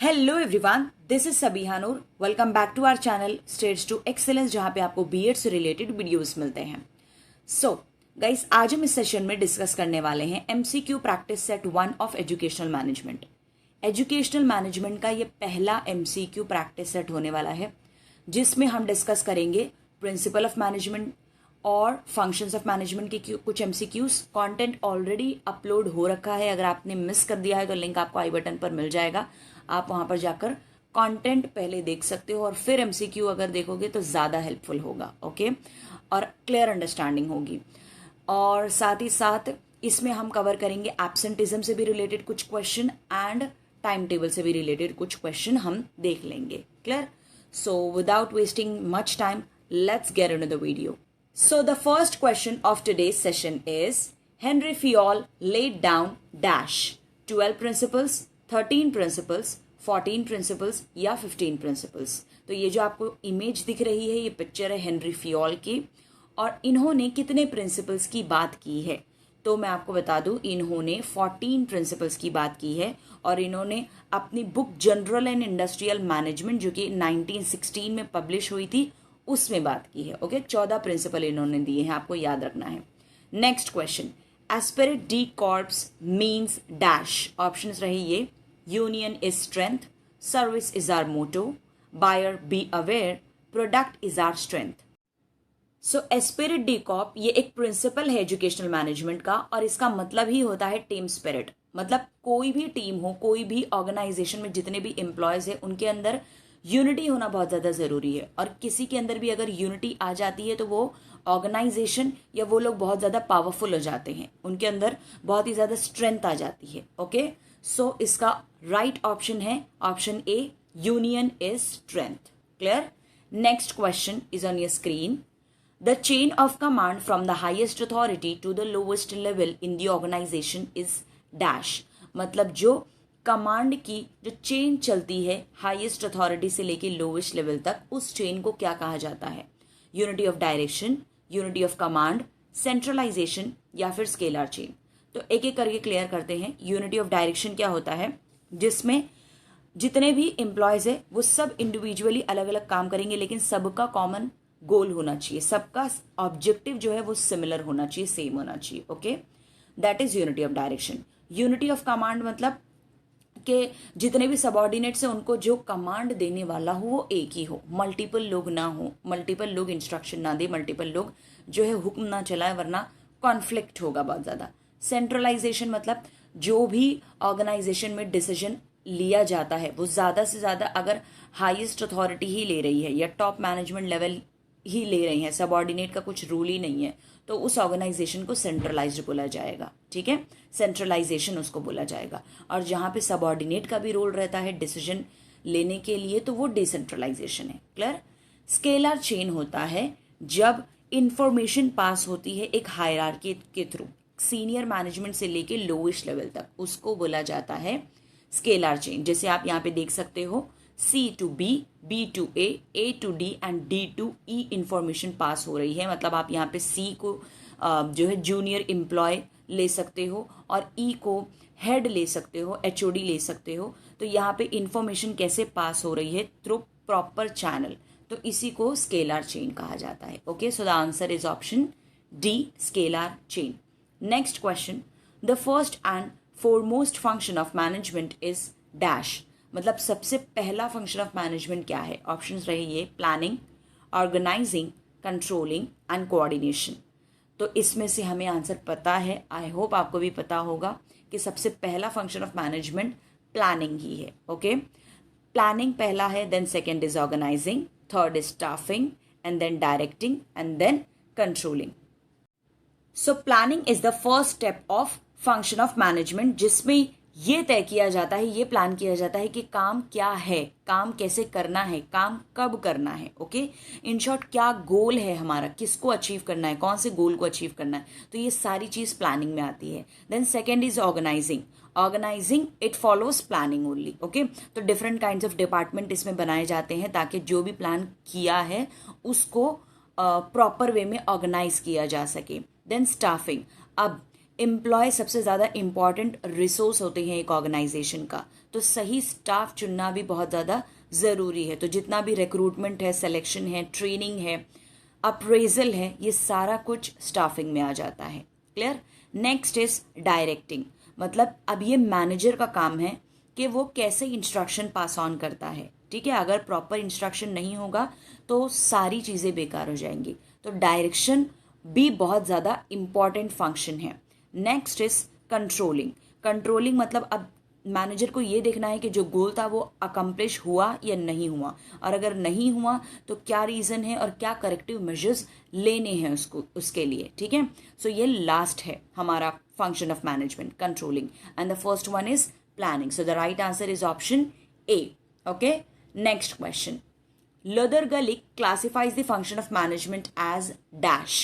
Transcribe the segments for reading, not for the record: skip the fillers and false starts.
Hello everyone, this is Sabiha Noor. Welcome back to our channel stage to excellence, जहां पे आपको BEd से related videos मिलते हैं। सो गाइस, आज हम इस सेशन में डिस्कस करने वाले हैं MCQ practice set 1 of educational management. Educational management का ये पहला एमसीक्यू प्रैक्टिस सेट होने वाला है, जिसमें हम डिस्कस करेंगे प्रिंसिपल ऑफ मैनेजमेंट और फंक्शंस ऑफ मैनेजमेंट के कुछ एमसीक्यूज। कंटेंट ऑलरेडी अपलोड हो रखा है, अगर आपने मिस कर दिया है तो लिंक आपको आई बटन पर मिल जाएगा। आप वहां पर जाकर कंटेंट पहले देख सकते हो और फिर एमसीक्यू अगर देखोगे तो ज्यादा हेल्पफुल होगा, ओके, और क्लियर अंडरस्टैंडिंग होगी। और साथ ही साथ इसमें हम कवर करेंगे एब्सेंटिज्म से भी रिलेटेड कुछ क्वेश्चन एंड टाइम टेबल से भी रिलेटेड कुछ क्वेश्चन हम देख लेंगे। Clear? So without wasting much time, let's get into the video. So the first question of today's session is Henry Fayol laid down dash 12 principles, 13 principles, 14 principles या 15 principles। तो ये जो आपको इमेज दिख रही है, ये पिक्चर है हेनरी फियोल की, और इन्होंने कितने प्रिंसिपल्स की बात की है? तो मैं आपको बता दूं, इन्होंने 14 प्रिंसिपल्स की बात की है, और इन्होंने अपनी book general and industrial management, जो कि 1916 में पब्लिश हुई थी, उसमें बात की है। ओके, 14 प्रिंसिपल इन्होंने दिए हैं, आपको याद रखना है। Next question, esprit de corps means dash. Options रहे ये: union is strength, service is our motto, buyer be aware, product is our strength. So esprit de corps ये एक प्रिंसिपल है एजुकेशनल मैनेजमेंट का, और इसका मतलब ही होता है टीम स्पिरिट। मतलब कोई भी टीम हो, कोई भी ऑर्गेनाइजेशन में जितने भी एम्प्लॉयज है, उनके अंदर यूनिटी होना बहुत ज्यादा जरूरी है। और किसी के अंदर भी अगर यूनिटी आ जाती है तो वो ऑर्गेनाइजेशन या वो लोग बहुत ज्यादा पावरफुल हो जाते हैं, उनके अंदर बहुत ही ज्यादा स्ट्रेंथ आ जाती है। ओके, सो इसका राइट ऑप्शन है option A, union is strength. Clear? Next question is on your screen. The chain of command from the highest authority to the lowest level in the organisation is dash. मतलब जो command की जो chain चलती है highest authority से लेके lowest level तक, उस चेन को क्या कहा जाता है? Unity of direction, unity of command, centralisation या फिर स्केलर चेन। तो एक एक करके क्लियर करते हैं। यूनिटी ऑफ डायरेक्शन क्या होता है? जिसमें जितने भी एम्प्लॉयज है वो सब इंडिविजुअली अलग अलग काम करेंगे, लेकिन सबका कॉमन गोल होना चाहिए, सबका ऑब्जेक्टिव जो है वो सिमिलर होना चाहिए, सेम होना चाहिए। Okay, that is unity of direction. Unity of command मतलब कि जितने भी सबऑर्डिनेट्स हैं उनको जो कमांड देने वाला हो वो एक ही हो, मल्टीपल लोग ना हो, मल्टीपल लोग इंस्ट्रक्शन ना दे, मल्टीपल लोग जो है हुक्म ना चलाए, वरना कॉन्फ्लिक्ट होगा बहुत ज्यादा। सेंट्रलाइजेशन मतलब जो भी ऑर्गेनाइजेशन में डिसीजन लिया जाता है वो ज्यादा से ज्यादा अगर हाईएस्ट अथॉरिटी ही ले रही है या टॉप मैनेजमेंट लेवल ही ले रही है, सबऑर्डिनेट का कुछ रूल ही नहीं है, तो उस ऑर्गेनाइजेशन को सेंट्रलाइज्ड बोला जाएगा। ठीक है, सेंट्रलाइजेशन उसको बोला जाएगा। और जहां पे सबऑर्डिनेट का भी रोल रहता है डिसीजन लेने के लिए, तो वो डिसेंट्रलाइजेशन है। क्लियर? स्केलर चेन होता है जब इंफॉर्मेशन पास होती है एक हायरार्की के थ्रू, सीनियर मैनेजमेंट से लेके लोवेस्ट लेवल तक, उसको बोला जाता है स्केलर चेन। जैसे आप यहाँ पे देख सकते हो, C to B, B to A to D and D to E information pass हो रही है। मतलब आप यहाँ पे C को जो है जूनियर एम्प्लॉय ले सकते हो, और E को हेड ले सकते हो, HOD ले सकते हो। तो यहाँ पे इंफॉर्मेशन कैसे पास हो रही है? थ्रू प्रॉपर चैनल, तो इसी को स्केलर चेन कहा जाता है। Okay, so the answer is option D, scalar chain. Next question, the first and foremost function of management is dash. मतलब सबसे पहला फंक्शन ऑफ मैनेजमेंट क्या है? ऑप्शंस रहे ये: planning, organising, controlling and coordination. तो इसमें से हमें आंसर पता है, आई होप आपको भी पता होगा कि सबसे पहला फंक्शन ऑफ मैनेजमेंट प्लानिंग ही है। ओके, प्लानिंग पहला है, then second is organising, third is staffing, and then directing, and then controlling. So planning is the first step of function of management, जिसमें ये तय किया जाता है, ये प्लान किया जाता है कि काम क्या है, काम कैसे करना है, काम कब करना है। ओके, इन शॉर्ट क्या गोल है हमारा, किसको अचीव करना है, कौन से गोल को अचीव करना है, तो ये सारी चीज प्लानिंग में आती है। Then second is organising. Organising it follows planning only. Okay, तो डिफरेंट काइंड्स ऑफ डिपार्टमेंट इसमें बनाए जाते हैं ताकि जो भी प्लान किया है उसको प्रॉपर वे में ऑर्गेनाइज किया जा सके। देन स्टाफिंग, अब एम्प्लॉय सबसे ज़्यादा इम्पॉर्टेंट रिसोर्स होते हैं एक ऑर्गेनाइजेशन का, तो सही स्टाफ चुनना भी बहुत ज़्यादा ज़रूरी है। तो जितना भी रिक्रूटमेंट है, सिलेक्शन है, ट्रेनिंग है, अप्रेजल है, ये सारा कुछ स्टाफिंग में आ जाता है। क्लियर। नेक्स्ट इज डायरेक्टिंग, मतलब अब ये मैनेजर का काम है कि वो कैसे इंस्ट्रक्शन पास ऑन करता है। ठीक है, अगर प्रॉपर इंस्ट्रक्शन नहीं होगा तो सारी चीज़ें बेकार हो जाएंगी। तो डायरेक्शन भी बहुत ज़्यादा इम्पॉर्टेंट फंक्शन है। Next is controlling. कंट्रोलिंग मतलब अब मैनेजर को ये देखना है कि जो गोल था वो अकम्प्लिश हुआ या नहीं हुआ, और अगर नहीं हुआ तो क्या रीज़न है और क्या करेक्टिव मेजर्स लेने हैं उसके लिए। ठीक है, सो ये लास्ट है हमारा function of management, controlling, and the first one is planning. So the right answer is option A. Okay, next question. Lödergalik classifies the function of management as dash.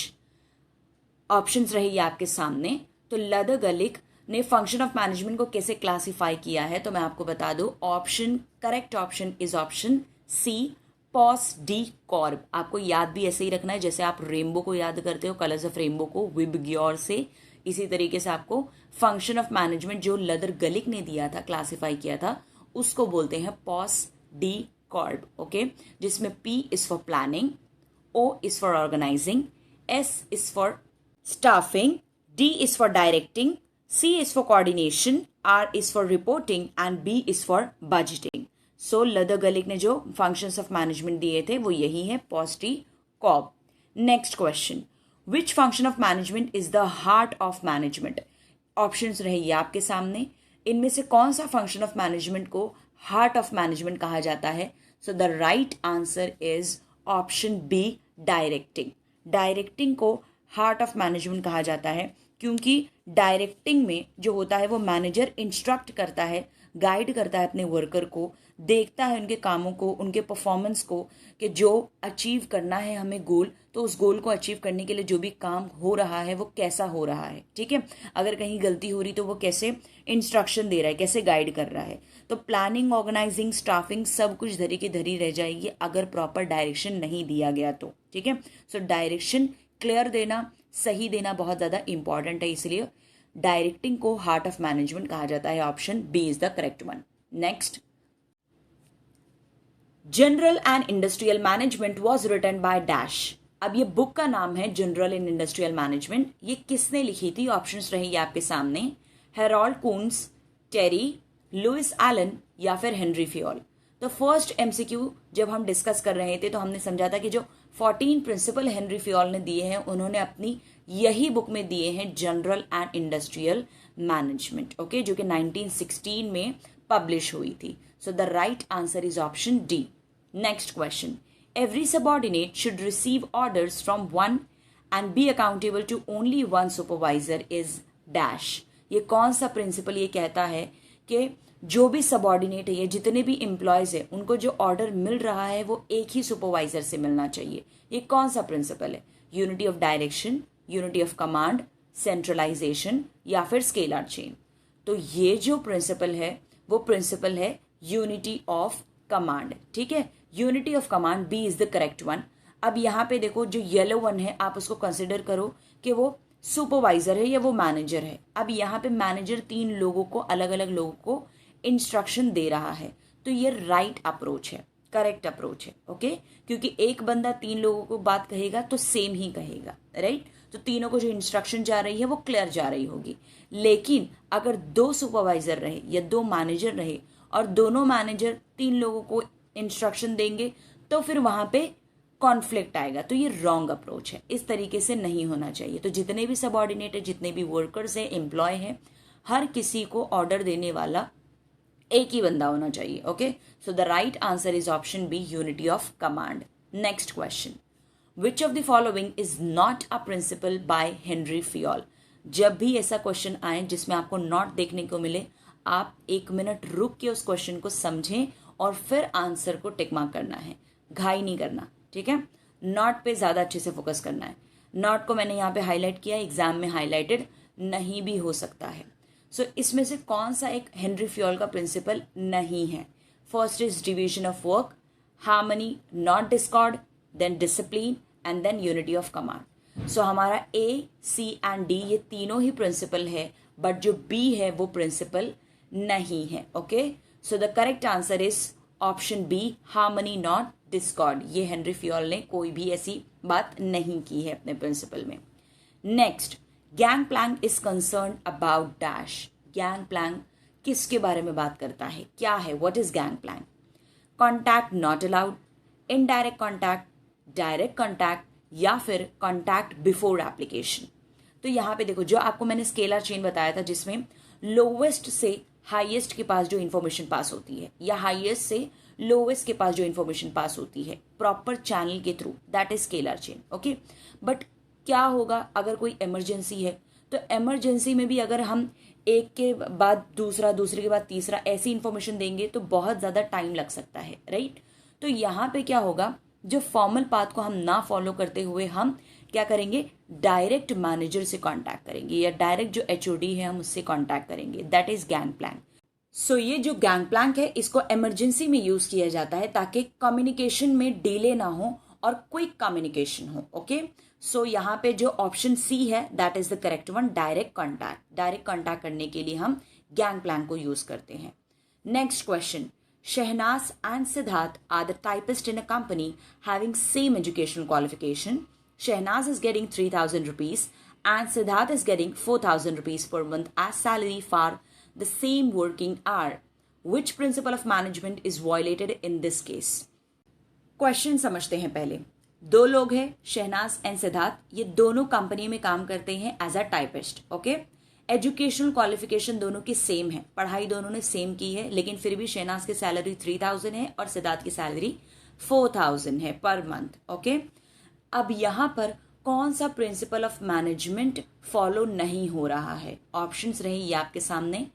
Options रही आपके सामने। तो Lödergalik ने function of management को कैसे classify किया है, तो मैं आपको बता दूं, option correct option is option C, POSDCORB. आपको याद भी ऐसे ही रखना है जैसे आप रेनबो को याद करते हो, कलर्स ऑफ रेनबो को विबग्योर से, इसी तरीके से आपको फंक्शन ऑफ मैनेजमेंट जो Lödergalik ने दिया था, क्लासिफाई किया था, उसको बोलते हैं पॉस डी कॉर्ब। ओके, जिसमें P is for planning, O is for organising, S is for staffing, D is for directing, C is for coordination, R is for reporting and B is for budgeting. So Lödergalik ने जो functions of management दिए थे वो यही है, POS-T COB. Next question. Which function of management is the heart of management? Options रहेगी आपके सामने। इनमें से कौन सा function of management को heart of management कहा जाता है? So the right answer is option B, directing. Directing को heart of management कहा जाता है क्योंकि डायरेक्टिंग में जो होता है वो मैनेजर इंस्ट्रक्ट करता है, गाइड करता है अपने वर्कर को, देखता है उनके कामों को, उनके परफॉर्मेंस को, कि जो अचीव करना है हमें गोल, तो उस गोल को अचीव करने के लिए जो भी काम हो रहा है वो कैसा हो रहा है। ठीक है, अगर कहीं गलती हो रही तो वो कैसे इंस्ट्रक्शन दे रहा है, कैसे गाइड कर रहा है। तो प्लानिंग, ऑर्गेनाइजिंग, स्टाफिंग सब कुछ धरी की धरी रह जाएगी अगर प्रॉपर डायरेक्शन नहीं दिया गया तो। ठीक है, सो डायरेक्शन क्लियर देना, सही देना बहुत ज़्यादा इंपॉर्टेंट है, इसलिए डायरेक्टिंग को हार्ट ऑफ मैनेजमेंट कहा जाता है। Option B is the correct one. Next, general and industrial management was written by dash. अब ये बुक का नाम है जनरल एंड इंडस्ट्रियल मैनेजमेंट। ये किसने लिखी थी? ऑप्शंस रहेंगे आपके सामने, हेरोल्ड कून्स, टेरी, लुइस एलन या फिर हेनरी फ्योल। तो फर्स्ट एमसीक्यू जब हम डिस्कस कर रहे थे तो हमने समझा था कि जो 14 प्रिंसिपल हेनरी फ्योल ने दिए हैं उन्होंने अपनी यही बुक में दिए हैं, general and industrial management. Okay, जो कि 1916 में पब्लिश हुई थी। So the right answer is option D. Next question, every subordinate should receive orders from one and be accountable to only one supervisor is dash. ये कौन सा principal ये कहता है कि जो भी सबऑर्डिनेट है, जितने भी एम्प्लॉयज है, उनको जो ऑर्डर मिल रहा है वो एक ही सुपरवाइजर से मिलना चाहिए। ये कौन सा प्रिंसिपल है? Unity of direction, unity of command, centralisation या फिर स्केलर चेन। तो ये जो प्रिंसिपल है वो प्रिंसिपल है यूनिटी ऑफ कमांड। ठीक है, unity of command, B is the correct one. अब यहाँ पे देखो जो येलो वन है आप उसको कंसिडर करो कि वो सुपरवाइजर है या वो मैनेजर है। अब यहाँ पे मैनेजर 3 लोगों को, अलग अलग लोगों को इंस्ट्रक्शन दे रहा है, तो ये राइट अप्रोच है, करेक्ट अप्रोच है। ओके, क्योंकि एक बंदा 3 लोगों को बात कहेगा तो सेम ही कहेगा, राइट। तो तीनों को जो इंस्ट्रक्शन जा रही है वो क्लियर जा रही होगी। लेकिन अगर 2 सुपरवाइजर रहे या 2 मैनेजर रहे और दोनों मैनेजर 3 लोगों को इंस्ट्रक्शन देंगे तो फिर वहां पे कॉन्फ्लिक्ट आएगा। तो ये रॉन्ग अप्रोच है, इस तरीके से नहीं होना चाहिए। तो जितने भी सबऑर्डिनेट है, जितने भी वर्कर्स है, एम्प्लॉय है, हर किसी को ऑर्डर देने वाला एक ही बंदा होना चाहिए। Okay, so the right answer is option B, unity of command. Next question, which of the following is not a principle by Henri Fayol. जब भी ऐसा क्वेश्चन आए जिसमें आपको नॉट देखने को मिले, आप 1 मिनट रुक के उस क्वेश्चन को समझें और फिर आंसर को टिक मार्क करना है, घाई नहीं करना। ठीक है, नॉट पे ज्यादा अच्छे से फोकस करना है। नॉट को मैंने यहाँ पे हाईलाइट किया, एग्जाम में हाईलाइटेड नहीं भी हो सकता है। सो इसमें से कौन सा एक हेनरी फ्योल का प्रिंसिपल नहीं है? First is division of work, harmony, not discord, then discipline and then unity of command. So हमारा ए, सी एंड डी ये तीनों ही प्रिंसिपल है, बट जो बी है वो प्रिंसिपल नहीं है. Okay, so the correct answer is option B, harmony not discord. ये हेनरी फ्योल ने कोई भी ऐसी बात नहीं की है अपने प्रिंसिपल में. Next, gang plank is concern about dash. Gang plank किसके बारे में बात करता है, क्या है, what is gang plank? Contact not allowed, indirect contact, direct contact, या फिर कॉन्टैक्ट बिफोर एप्लीकेशन. तो यहाँ पे देखो, जो आपको मैंने स्केलर चेन बताया था जिसमें लोवेस्ट से हाईएस्ट के पास जो इन्फॉर्मेशन पास होती है या हाईएस्ट से लोवेस्ट के पास जो इन्फॉर्मेशन पास होती है प्रॉपर चैनल के through, that is scalar chain. Okay, but क्या होगा अगर कोई इमरजेंसी है, तो इमरजेंसी में भी अगर हम एक के बाद दूसरा, दूसरे के बाद तीसरा ऐसी इंफॉर्मेशन देंगे तो बहुत ज़्यादा टाइम लग सकता है, राइट. तो यहाँ पे क्या होगा, जो फॉर्मल पाथ को हम ना फॉलो करते हुए हम क्या करेंगे, डायरेक्ट मैनेजर से कांटेक्ट करेंगे या डायरेक्ट जो एचओडी है हम उससे कांटेक्ट करेंगे. That is gang plank. So ये जो गैंग प्लैंक है इसको इमरजेंसी में यूज किया जाता है ताकि कम्युनिकेशन में डिले ना हो और क्विक कम्युनिकेशन हो. ओके, सो यहाँ पे जो ऑप्शन सी है that is the correct one, direct contact. Direct contact करने के लिए हम गैंग प्लैंक को यूज करते हैं. Next question, Shehnaz and Siddharth are the typists in a company having same educational qualification. Shehnaz is getting 3,000 rupees and Siddharth is getting 4,000 rupees per month as salary for the same working hour. Which principle of management is violated in this case? Question समझते हैं पहले. दो लोग हैं, Shehnaaz and Siddharth, ये दोनों company में काम करते हैं as a typist. Okay, educational qualification दोनों की सेम है, पढ़ाई दोनों ने सेम की है, लेकिन फिर भी शहनाज की सैलरी 3,000 है और सिद्धार्थ की सैलरी 4,000 है पर मंथ. ओके, अब यहाँ पर कौन सा प्रिंसिपल ऑफ मैनेजमेंट फॉलो नहीं हो रहा है? ऑप्शंस रहे ये आपके सामने,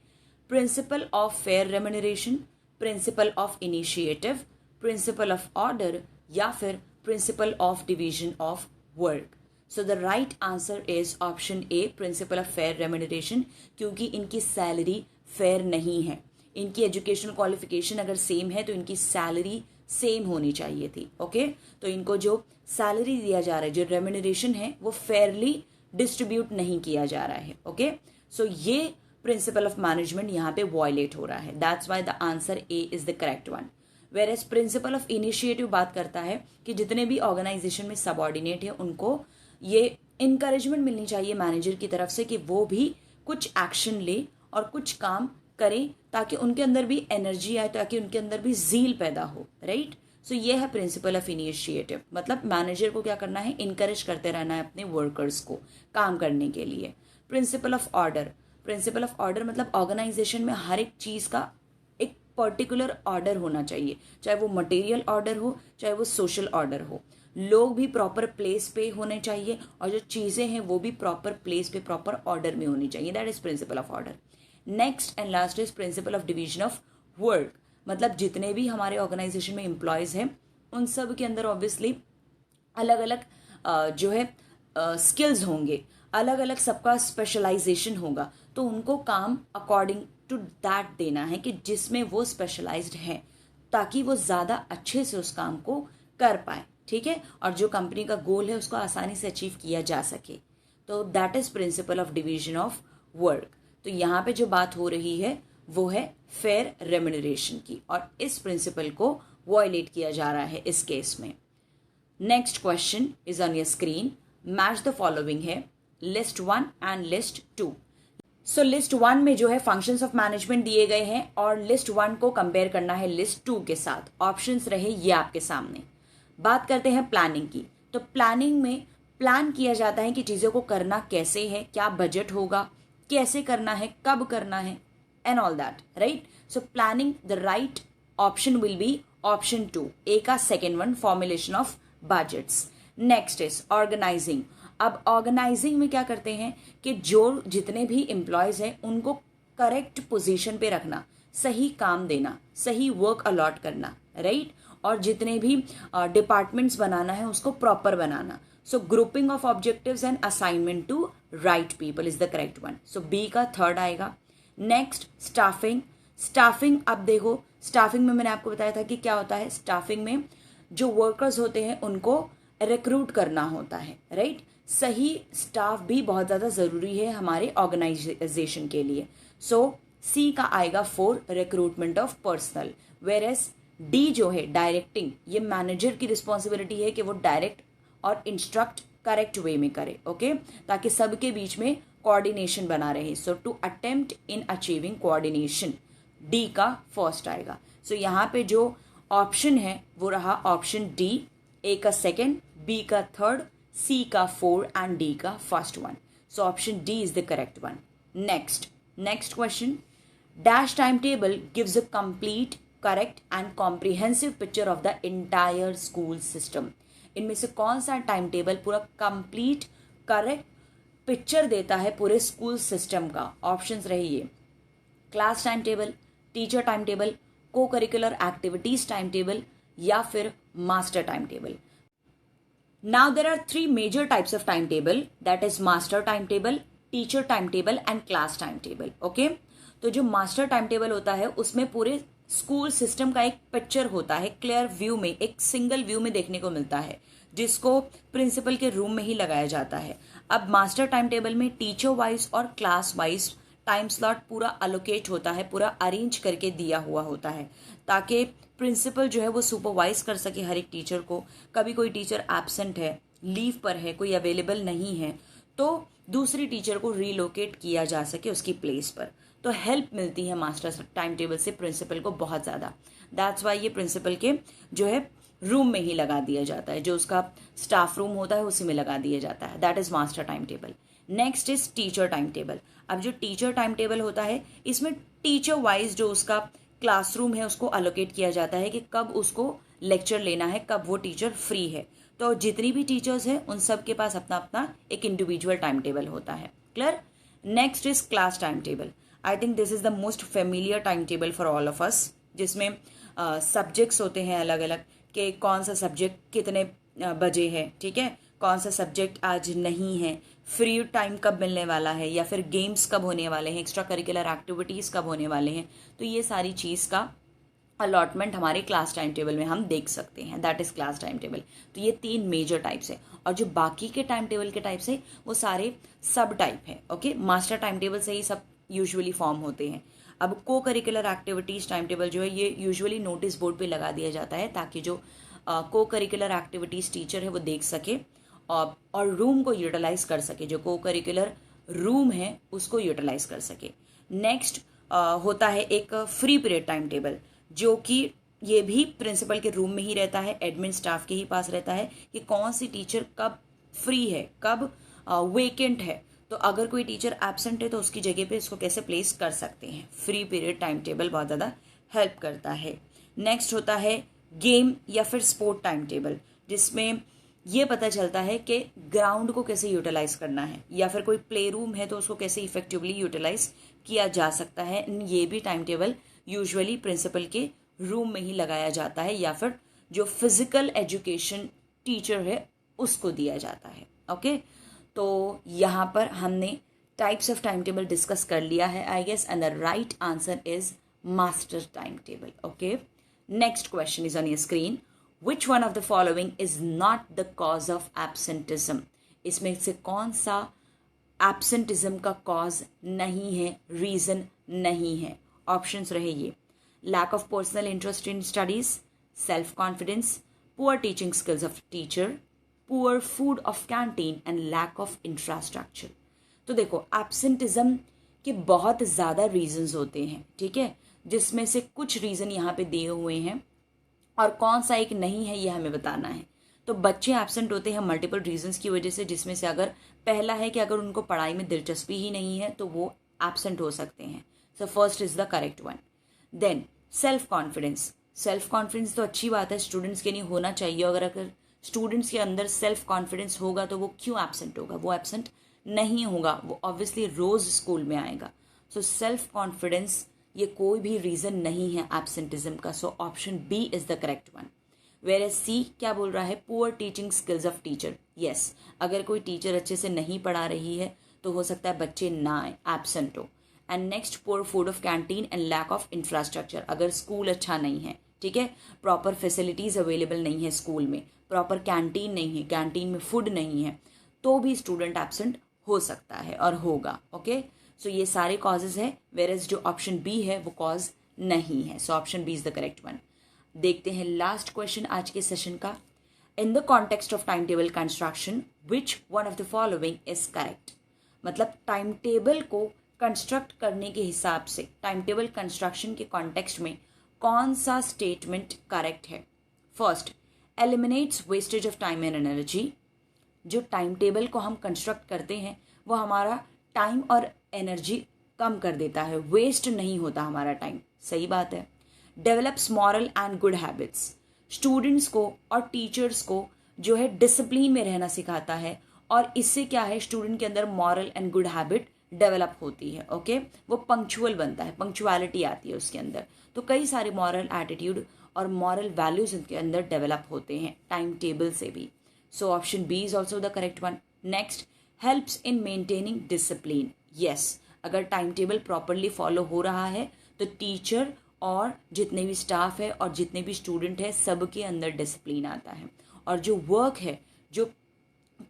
principle of fair remuneration, principal of initiative, principle of order, या फिर principle of division of work. So the right answer is option A, principle of fair remuneration, क्योंकि इनकी सैलरी फेयर नहीं है. इनकी एजुकेशनल क्वालिफिकेशन अगर सेम है तो इनकी सैलरी सेम होनी चाहिए थी. ओके, तो इनको जो सैलरी दिया जा रहा है, जो रेम्यूनरेशन है, वो फेयरली डिस्ट्रीब्यूट नहीं किया जा रहा है. ओके, सो ये प्रिंसिपल ऑफ मैनेजमेंट यहाँ पे वायलेट हो रहा है. That's why the answer A is the correct one. Where principle of initiative बात करता है कि जितने भी ऑर्गेनाइजेशन में सबऑर्डिनेट है उनको ये इनकरेजमेंट मिलनी चाहिए मैनेजर की तरफ से कि वो भी कुछ एक्शन ले और कुछ काम करें ताकि उनके अंदर भी एनर्जी आए, ताकि उनके अंदर भी जील पैदा हो. राइट, सो ये है प्रिंसिपल ऑफ इनिशिएटिव. मतलब मैनेजर को क्या करना है, इनकरेज करते रहना है अपने वर्कर्स को काम करने के लिए. Principle of order, principle of order मतलब ऑर्गेनाइजेशन में हर एक चीज का एक पर्टिकुलर ऑर्डर होना चाहिए, चाहे वो मटेरियल ऑर्डर हो चाहे वो सोशल ऑर्डर हो. लोग भी प्रॉपर प्लेस पे होने चाहिए और जो चीजें हैं वो भी प्रॉपर प्लेस पे प्रॉपर ऑर्डर में होनी चाहिए. That is principle of order. Next and last is principle of division of work. मतलब जितने भी हमारे ऑर्गेनाइजेशन में एम्प्लॉयज हैं उन सब के अंदर ऑब्वियसली अलग अलग जो है स्किल्स होंगे, अलग अलग सबका स्पेशलाइजेशन होगा, तो उनको काम अकॉर्डिंग टू दैट देना है कि जिसमें वो स्पेशलाइज्ड है ताकि वो ज्यादा अच्छे से उस काम को कर पाए. ठीक है, और जो कंपनी का गोल है उसको आसानी से अचीव किया जा सके. तो that is principle of division of work. तो यहाँ पे जो बात हो रही है वो है फेयर रेम्यूनरेशन की, और इस प्रिंसिपल को वायलेट किया जा रहा है इस केस में. Next question is on your screen. Match the following है list 1 and list 2. So list 1 में जो है फंक्शंस ऑफ मैनेजमेंट दिए गए हैं और लिस्ट 1 को कंपेयर करना है लिस्ट 2 के साथ. ऑप्शंस रहे ये आपके सामने. बात करते हैं प्लानिंग की. तो प्लानिंग में प्लान किया जाता है कि चीज़ों को करना कैसे है, क्या बजट होगा, कैसे करना है, कब करना है, and all that. Right, so planning the right option will be option 2, A का second one, formulation of budgets. Next is organising. अब ऑर्गेनाइजिंग में क्या करते हैं कि जो जितने भी एम्प्लॉयज हैं उनको करेक्ट पोजीशन पे रखना, सही काम देना, सही वर्क अलॉट करना. राइट, और जितने भी डिपार्टमेंट्स बनाना है उसको प्रॉपर बनाना. So grouping of objectives and assignment to right people is the correct one. So B का थर्ड आएगा. Next staffing. स्टाफिंग, अब देखो स्टाफिंग में मैंने आपको बताया था कि क्या होता है. स्टाफिंग में जो वर्कर्स होते हैं उनको रिक्रूट करना होता है. राइट, सही स्टाफ भी बहुत ज़्यादा ज़रूरी है हमारे ऑर्गेनाइजेशन के लिए। सो सी का आएगा for recruitment of personnel, whereas D जो है डायरेक्टिंग, ये मैनेजर की रिस्पॉन्सिबिलिटी है कि वो डायरेक्ट और इंस्ट्रक्ट करेक्ट वे में करे, ओके, ताकि सबके बीच में कोऑर्डिनेशन बना रहे। So to attempt in achieving coordination, D का फर्स्ट आएगा। सो यहाँ पे जो ऑप्शन है वो रहा ऑप्शन डी, ए का सेकेंड, बी का थर्ड, सी का फोर एंड डी का first one. So option D is the correct one. Next question, dash time table gives a complete, correct and comprehensive picture of the entire school system. इनमें से कौन सा time table पूरा complete correct picture देता है पूरे school system का? Options रहे ये, class time table, teacher time table, को करिकुलर एक्टिविटीज टाइम टेबल, या फिर master time table. Now there are three major types of timetable, that is master timetable, teacher timetable and class timetable. Okay? तो जो master time table होता है उसमें पूरे school system का एक पिक्चर होता है, क्लियर व्यू में, एक सिंगल व्यू में देखने को मिलता है, जिसको प्रिंसिपल के रूम में ही लगाया जाता है। अब मास्टर टाइम टेबल में टीचर वाइज और क्लास वाइज टाइम स्लॉट पूरा अलोकेट होता है, पूरा अरेंज करके दिया हुआ होता है, ताकि प्रिंसिपल जो है वो सुपरवाइज कर सके हर एक टीचर को। कभी कोई टीचर एब्सेंट है, लीव पर है, कोई अवेलेबल नहीं है, तो दूसरी टीचर को रीलोकेट किया जा सके उसकी प्लेस पर। तो हेल्प मिलती है मास्टर टाइम टेबल से प्रिंसिपल को बहुत ज़्यादा। दैट्स वाई ये प्रिंसिपल के जो है रूम में ही लगा दिया जाता है, जो उसका स्टाफ रूम होता है उसी में लगा दिया जाता है। That is master time table. Next is teacher time table. अब जो टीचर टाइम टेबल होता है इसमें टीचर वाइज जो उसका क्लासरूम है उसको अलोकेट किया जाता है कि कब उसको लेक्चर लेना है, कब वो टीचर फ्री है। तो जितनी भी टीचर्स हैं उन सब के पास अपना अपना एक इंडिविजुअल टाइम टेबल होता है। Clear? Next is class time table. I think this is the most familiar time table for all of us, जिसमें सब्जेक्ट्स होते हैं अलग अलग, कि कौन सा सब्जेक्ट कितने बजे है, ठीक है, कौन सा सब्जेक्ट आज नहीं है, फ्री टाइम कब मिलने वाला है, या फिर गेम्स कब होने वाले हैं, एक्स्ट्रा करिकुलर एक्टिविटीज़ कब होने वाले हैं। तो ये सारी चीज़ का अलॉटमेंट हमारे क्लास टाइम टेबल में हम देख सकते हैं। That is class time table. तो ये तीन मेजर टाइप्स है, और जो बाकी के टाइम टेबल के टाइप्स है वो सारे सब टाइप है। ओके, मास्टर टाइम टेबल से ही सब यूजुअली फॉर्म होते हैं। अब को करिकुलर एक्टिविटीज़ टाइम टेबल जो है ये यूजुअली नोटिस बोर्ड पे लगा दिया जाता है, ताकि जो को करिकुलर एक्टिविटीज़ टीचर है वो देख सके और रूम को यूटिलाइज कर सके, जो को करिकुलर रूम है उसको यूटिलाइज कर सके। नेक्स्ट होता है एक फ्री पीरियड टाइम टेबल, जो कि ये भी प्रिंसिपल के रूम में ही रहता है, एडमिन स्टाफ के ही पास रहता है, कि कौन सी टीचर कब फ्री है, कब वेकेंट है। तो अगर कोई टीचर एब्सेंट है तो उसकी जगह पे इसको कैसे प्लेस कर सकते हैं। फ्री पीरियड टाइम टेबल बहुत ज़्यादा हेल्प करता है। नेक्स्ट होता है गेम या फिर स्पोर्ट टाइम टेबल, जिसमें ये पता चलता है कि ग्राउंड को कैसे यूटिलाइज करना है, या फिर कोई प्ले रूम है तो उसको कैसे इफेक्टिवली यूटिलाइज किया जा सकता है। ये भी टाइम टेबल यूजुअली प्रिंसिपल के रूम में ही लगाया जाता है, या फिर जो फिजिकल एजुकेशन टीचर है उसको दिया जाता है। ओके, तो यहाँ पर हमने types of time table discuss कर लिया है I guess, and the right answer is master time table. Okay, next question is on your screen. Which one of the following is not the cause of absenteeism? इसमें से कौन सा absenteeism का cause नहीं है, reason नहीं है? Options रहे ये, lack of personal interest in studies, self confidence, poor teaching skills of teacher, poor food of canteen and lack of infrastructure. तो देखो absenteeism के बहुत ज़्यादा reasons होते हैं, ठीक है, जिसमें से कुछ reason यहाँ पे दिए हुए हैं और कौन सा एक नहीं है ये हमें बताना है। तो बच्चे एब्सेंट होते हैं मल्टीपल रीजंस की वजह से, जिसमें से अगर पहला है कि अगर उनको पढ़ाई में दिलचस्पी ही नहीं है तो वो एब्सेंट हो सकते हैं। So first is the correct one. Then self confidence. Self confidence तो अच्छी बात है, स्टूडेंट्स के लिए होना चाहिए। अगर स्टूडेंट्स के अंदर सेल्फ कॉन्फिडेंस होगा तो वो क्यों एब्सेंट होगा? वो एब्सेंट नहीं होगा, वो ऑब्वियसली रोज स्कूल में आएगा। सो सेल्फ कॉन्फिडेंस ये कोई भी रीजन नहीं है एब्सेंटिज्म का। So option B is the correct one. Where as C क्या बोल रहा है? Poor teaching skills of teacher. Yes, अगर कोई टीचर अच्छे से नहीं पढ़ा रही है तो हो सकता है बच्चे ना आए, एब्सेंट हो। And next, poor food of canteen and lack of infrastructure. अगर स्कूल अच्छा नहीं है, ठीक है, प्रॉपर फैसिलिटीज अवेलेबल नहीं है स्कूल में, प्रॉपर कैंटीन नहीं है, कैंटीन में फूड नहीं है, तो भी स्टूडेंट एब्सेंट हो सकता है और होगा। ओके, सो ये सारे कॉजेज है, वेयरएज जो ऑप्शन बी है वो कॉज नहीं है। So option B is the correct one. देखते हैं लास्ट क्वेश्चन आज के सेशन का। In the context of time table construction which one of the following is correct. मतलब टाइम टेबल को कंस्ट्रक्ट करने के हिसाब से, टाइम टेबल कंस्ट्रक्शन के कॉन्टेक्स्ट में कौन सा स्टेटमेंट करेक्ट है। First, eliminates wastage of time and energy. जो टाइम टेबल को हम कंस्ट्रक्ट करते हैं वो हमारा टाइम और एनर्जी कम कर देता है, वेस्ट नहीं होता हमारा टाइम। सही बात है। Develops moral and good habits. Students को और टीचर्स को जो है डिसिप्लिन में रहना सिखाता है, और इससे क्या है, स्टूडेंट के अंदर moral and good habit develop होती है। ओके, वो पंक्चुअल बनता है, पंक्चुअलिटी आती है उसके अंदर। तो कई सारे मॉरल एटीट्यूड और मॉरल वैल्यूज उनके अंदर डेवलप होते हैं टाइम टेबल से भी। So option B is also the correct one. Next, helps in maintaining discipline. Yes, अगर टाइम टेबल प्रॉपरली फॉलो हो रहा है तो टीचर और जितने भी स्टाफ है और जितने भी स्टूडेंट है सबके अंदर डिसिप्लिन आता है, और जो वर्क है, जो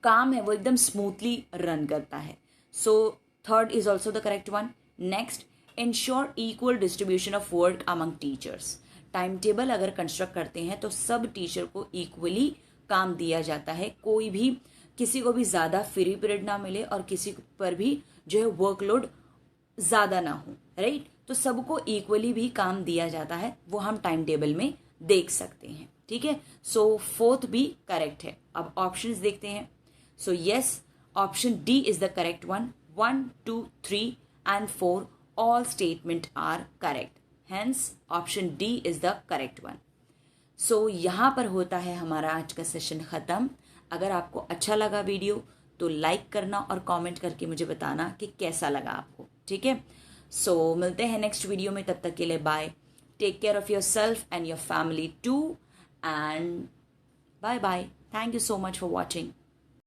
काम है, वो एकदम स्मूथली रन करता है। So third is also the correct one. Next, ensure equal distribution of work among teachers. Time table अगर कंस्ट्रक्ट करते हैं तो सब टीचर को इक्वली काम दिया जाता है, कोई भी किसी को भी ज़्यादा फ्री पीरियड ना मिले और किसी पर भी जो है वर्कलोड ज़्यादा ना हो, राइट। तो सबको इक्वली भी काम दिया जाता है, वो हम टाइम टेबल में देख सकते हैं। ठीक है, सो फोर्थ भी करेक्ट है। अब ऑप्शंस देखते हैं। So yes, option D is the correct one. 1, 2, 3 and 4 all statement are correct. Hence option D is the correct one. So यहाँ पर होता है हमारा आज का सेशन ख़त्म। अगर आपको अच्छा लगा वीडियो तो लाइक करना और कमेंट करके मुझे बताना कि कैसा लगा आपको। ठीक है, सो मिलते हैं नेक्स्ट वीडियो में, तब तक के लिए bye. Take care of yourself and your family too, and bye bye. Thank you so much for watching.